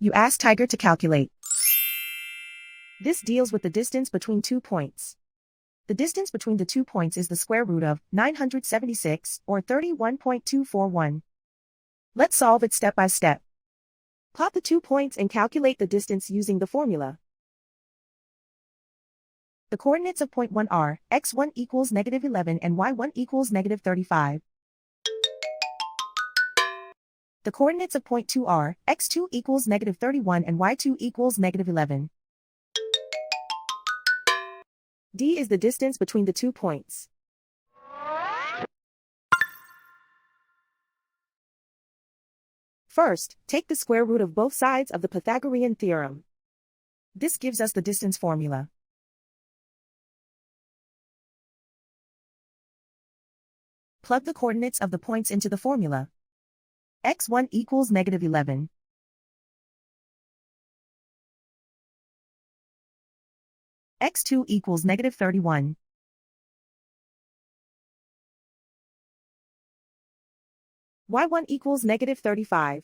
You ask Tiger to calculate. This deals with the distance between 2 points. The distance between the 2 points is the square root of 976, or 31.241. Let's solve it step by step. Plot the 2 points and calculate the distance using the formula. The coordinates of point 1 are x1 equals -11 and y1 equals -35. The coordinates of point 2 are x2 equals -31 and y2 equals -11. D is the distance between the 2 points. First, take the square root of both sides of the Pythagorean theorem. This gives us the distance formula. Plug the coordinates of the points into the formula. x1 equals -11. x2 equals -31. y1 equals -35.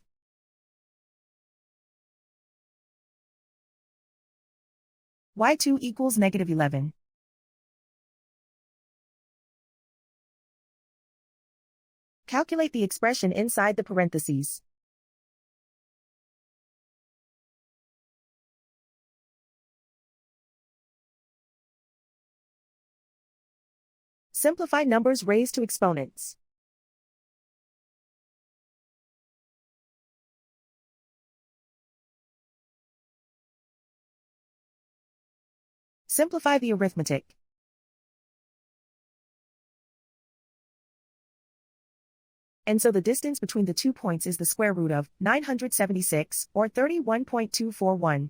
y2 equals -11. Calculate the expression inside the parentheses. Simplify numbers raised to exponents. Simplify the arithmetic. And so the distance between the 2 points is the square root of 976, or 31.241.